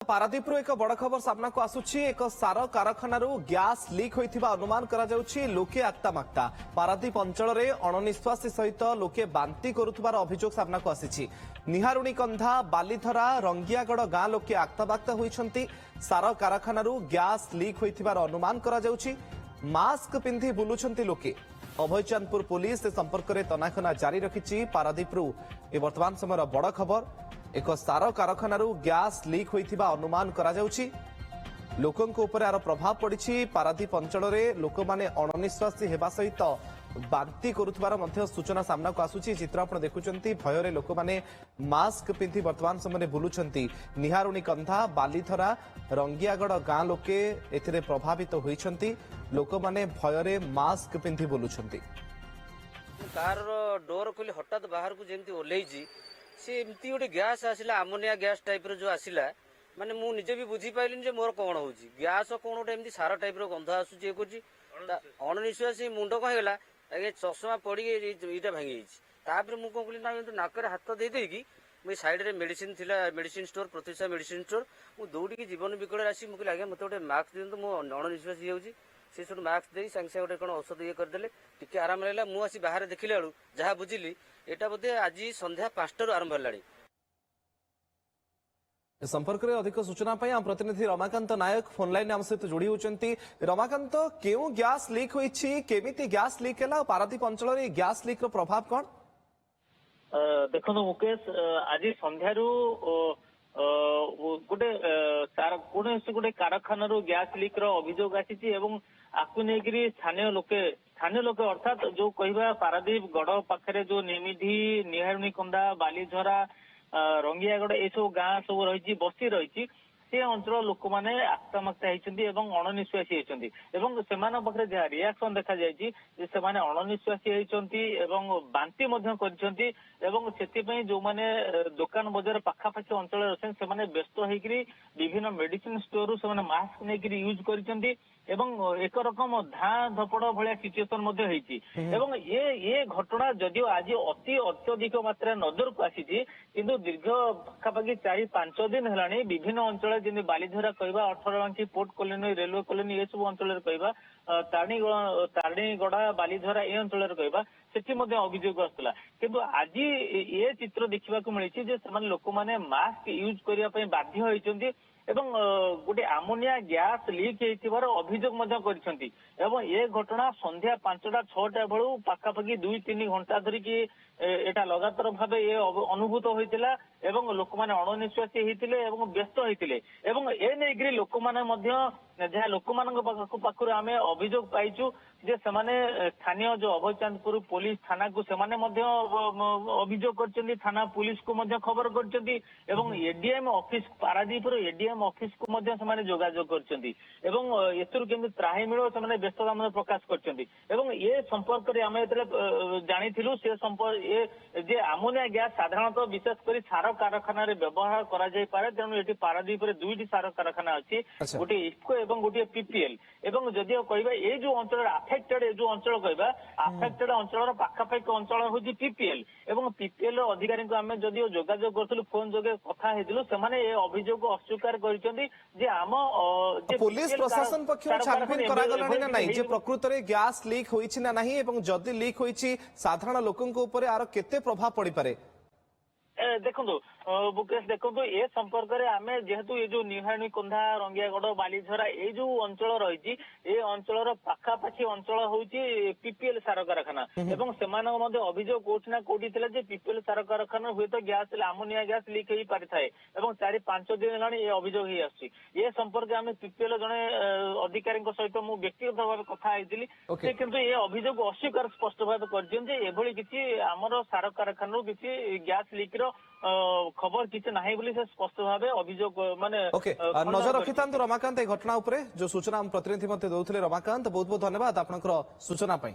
पारादीप एक बड़ खबर सामना को आसुची एक सार कारखाना गैस लीक होइथिबा अनुमान करा जाउची लोके आक्तामाक्ता पारादीप अंचल रे अणनिश्वासी सहित लोके बांती करुथबार अभियोग सामना को आसीची निहारुणी कंधा बालीधरा रंगियागढ़ गां लोके आक्तामाक्ता होइछंती सार कारखाना गैस लीक होइथिबार अनुमान करा जाउची मास्क पिंधि बुलुछंती लोके अभयचांदपुर पुलिस ए संपर्क में तनाखना जारी रखिछि पारादीप ए वर्तमान समय बड़ खबर एक सार कारखाना गैस लीक होइथिबा अनुमान करा जाउछि लोकंक ऊपर यार प्रभाव पड़िछि पारादीप अंचल में लोक माने अणनिश्वासी हेबा सहित बांती करुथबार मध्य सूचना सामना को आसुछि चित्र आपण देखुचंती भୟରେ लोक माने मास्क पिंधि वर्तमान समय बुलुछंती निहारुणी कंधा बालीधरा रंगियागढ़ गां लोके एथिरे प्रभावित होइछंती लोक माने भୟରେ मास्क पिंधि बुलुछंती कार डोर खोली हठात बाहर को जेमती ओल्लैछि से एमती गोटे गैस आसिला आमोनिया गैस टाइप रो जो आसिला माने मु निजे भी बुझी पाइलिन जे मोर कोन होउछि गैस कोन गोटे एमती सारा टाइप रो गंध आसुछि ए कोछि अणनिश्वासी मुंड कह गेला आगे चश्मा पड़ी इटा भांगी जाइछि तापर मु कोन कहली ना नाकर हाथ दे देकी मु साइड रे मेडिसिन थिला मेडिसिन स्टोर प्रतिशा मेडिसिन स्टोर मु दौड़ी की जीवन विकल राशि मु कहली आगे मते गोटे मास्क दियंतु मु अणनिश्वासी होउछि से सब मास्क दे संगे गोटे कौन औषध ये करदे टिके आराम रहा मुझे बाहर देखिले बेलू जहाँ बुझिली एटा बोधे आज संध्या 5 आरंभ है संपर्क में अधिक सूचना आम प्रतिनिधि रमाकांत नायक फोन लाइन आम सहित जोड़ी होती रमाकांत क्यों गैस लीक होती केमिति गैस लीक है पारादीप अंचल गैस लीक रो प्रभाव कौन देखो मुकेश आज संध्यारू गोटे कौन गोटे कारखाना गैस लीक अभियोग आसी आपको नहीं स्थानीय लोके अर्थात जो कहवा पारादीप गढ़ पाखे जो निमिधी निहारुणी कंदा बालीझरा रंगियागढ़ ये सब गाँ सब रही बसी रही से अंचल लोक मैंने आक्तामाक्ता होती अणनिश्वासी होती पाखे जहाँ रिएक्शन देखा से अणनिश्वासी होती बांती जो मैंने दुकान बजार पाखापाखि अंचल अच्छे से व्यस्त होकर विभिन्न मेडिसिन स्टोर से मास्क नहीं यूज कर एक रकम धाँ धपड़ भाया सिचुएसन ये घटना जदिव आज अत्यधिक मात्रा नजर को आसी किंतु दीर्घ पाखापाखि 4-5 दिन है विभिन्न अंचल जमी बालीधरा कहवा 18 पोर्ट कॉलोनी रेलवे कॉलोनी ये सब अंचल कहवा तारणीगढ़ा बालीधरा ये अंचल कहवा सेठी अभियोग आसला किंतु आज ये चित्र देखा मिली लोक मैंने मास्क यूज करने बाध्य होती गोटे आमोनिया गैस लीक होइथिबार अभियोग करछंती ये घटना संध्या 5-6 बेलू पाखापाखि 2-3 घंटा धरिकी एटा लगातार भाव ये अनुभूत होइतिला लोक मैंने अणनिश्वासी होइतिले व्यस्त होइतिले ए नेग्री लोक मैंने जहाँ लोक पाखु आम अभियोग पाइचु जे सेमाने स्थानीय जो अभयचांदपुर पुलिस थाना को सेमाने अभियोग करछंती थाना पुलिस को खबर करछंती ADM office Paradip ADM office को जोगाजोग करछंती एथुर केमि त्राही मिलो से व्यस्तता प्रकाश करछंती ये संपर्क रे आमे जानिथिलु से संपर्क ये जे आमोनिया गैस साधारणतः विशेषकर सार कारखाना रे व्यवहार करा जाय पारे तेणु एटी पारादीप रे 2टी सार कारखाना अछि गोटे इफको एवं गोटे पीपीएल जदियो कहबा ए जो अंचल अफेक्टेड जो अंचल कहबा अफेक्टेड अंचल पाखापाखि अंचल होची पीपीएल पीपीएल अधिकारी को आमे जदियो जोगाजोग करथलु फोन जोगे कथा हेदिलु सेमाने ए अभियोग अस्वीकार करिसंती जे आम पुलिस प्रशासन पक्षर छानबीन करा गलानी ना नहीं जे प्रकृत रे गैस लीक होईछि ना नहीं एवं जदि लीक होईछि साधारण लोकन को ऊपर आरो केते प्रभाव पड़ी पारे देखो मुकेश देखो ए संपर्क में आम जेहेतु ये जो निहारुणी कंधा रंगियागढ़ बालीझरा ये जो अंचल रही अंचल पाखापाखि अंचल हूँ पीपीएल सार कारखाना अभियोग कौटी ना कौटी पीपीएल सार कारखाना हुए तो गैस आमोनिया गैस लीक हो पारि थाए 4-5 दिन है ये अभियोग हो आए संपर्क में पीपीएल जड़े अधिकारी सहित मुझे व्यक्तिगत भाव कथा होती किंतु ये अभियोग अस्वीकार स्पष्ट भाव कर किसी आमर सार कारखाना किसी गैस लीक खबर किसी ना से स्पष्ट भाव अभियोग माने नजर रखि रमाकांत घटना उपरे जो सूचना प्रतिनिधि दौले रमाकांत बहुत बहुत धन्यवाद आपनकर सूचना पाई।